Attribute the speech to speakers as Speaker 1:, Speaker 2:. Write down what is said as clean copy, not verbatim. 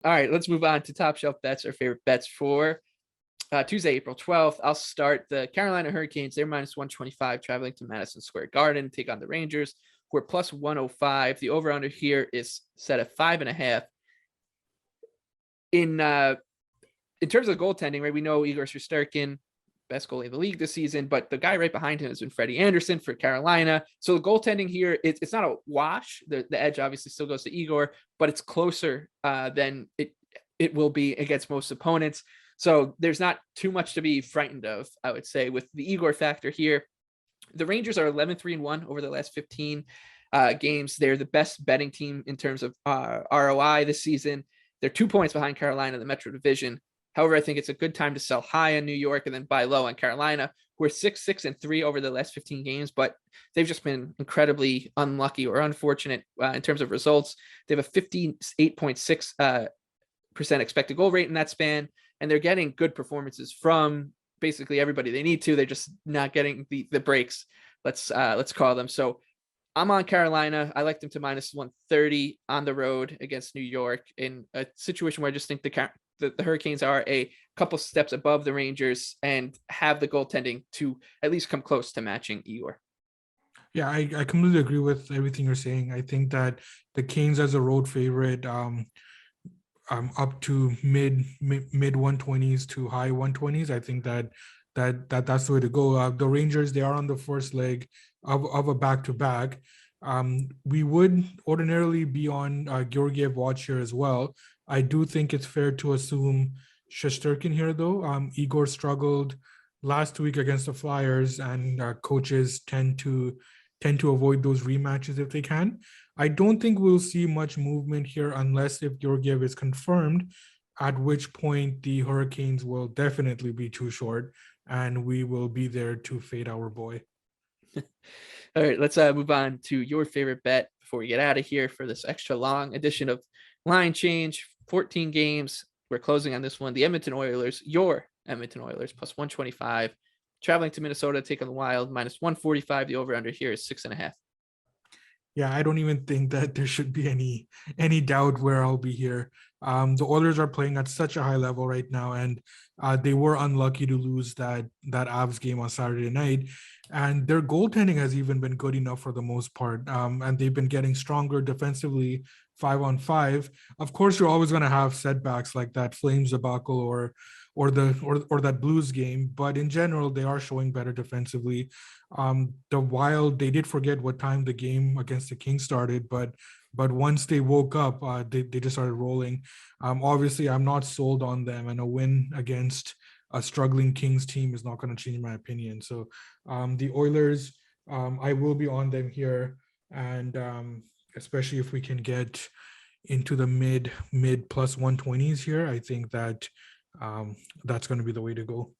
Speaker 1: All right, let's move on to top shelf bets, our favorite bets for Tuesday, April 12th. I'll start the Carolina Hurricanes. They're minus 125 traveling to Madison Square Garden to take on the Rangers, who are plus 105. The over-under here is set at 5.5. In terms of goaltending, right, we know Igor Shesterkin, best goalie in the league this season, but the guy right behind him has been Freddie Anderson for Carolina. So the goaltending here, it's not a wash. The edge obviously still goes to Igor, but it's closer than it will be against most opponents. So there's not too much to be frightened of, I would say, with the Igor factor here. The Rangers are 11-3-1 over the last 15 games. They're the best betting team in terms of ROI this season. They're 2 points behind Carolina in the Metro Division. However, I think it's a good time to sell high on New York and then buy low on Carolina. We're 6-6-3 over the last 15 games, but they've just been incredibly unlucky or unfortunate in terms of results. They have a 58.6% expected goal rate in that span, and they're getting good performances from basically everybody they need to. They're just not getting the breaks, let's call them. So I'm on Carolina. I like them to minus 130 on the road against New York in a situation where I just think the Hurricanes are a couple steps above the Rangers and have the goaltending to at least come close to matching Igor.
Speaker 2: Yeah, I completely agree with everything you're saying. I think that the Canes as a road favorite, up to mid 120s to high 120s. I think that's the way to go. The Rangers, they are on the first leg of a back-to-back. We would ordinarily be on Georgiev watch here as well. I do think it's fair to assume Shesterkin here, though. Igor struggled last week against the Flyers, and coaches tend to avoid those rematches if they can. I don't think we'll see much movement here unless if Georgiev is confirmed, at which point the Hurricanes will definitely be too short, and we will be there to fade our boy.
Speaker 1: All right, let's move on to your favorite bet before we get out of here for this extra long edition of Line Change. 14 games. We're closing on this one. The Edmonton Oilers, your Edmonton Oilers, plus 125. Traveling to Minnesota, take on the Wild, minus 145. The over-under here is 6.5.
Speaker 2: Yeah, I don't even think that there should be any doubt where I'll be here. The Oilers are playing at such a high level right now, and they were unlucky to lose that Avs game on Saturday night. And their goaltending has even been good enough for the most part, and they've been getting stronger defensively 5-on-5. Of course, you're always going to have setbacks like that Flames debacle or that Blues game, but in general, they are showing better defensively. The Wild, they did forget what time the game against the Kings started, but once they woke up, they just started rolling. Obviously, I'm not sold on them, and a win against a struggling Kings team is not going to change my opinion. So the Oilers, I will be on them here, and especially if we can get into the mid plus 120s here, I think that that's going to be the way to go.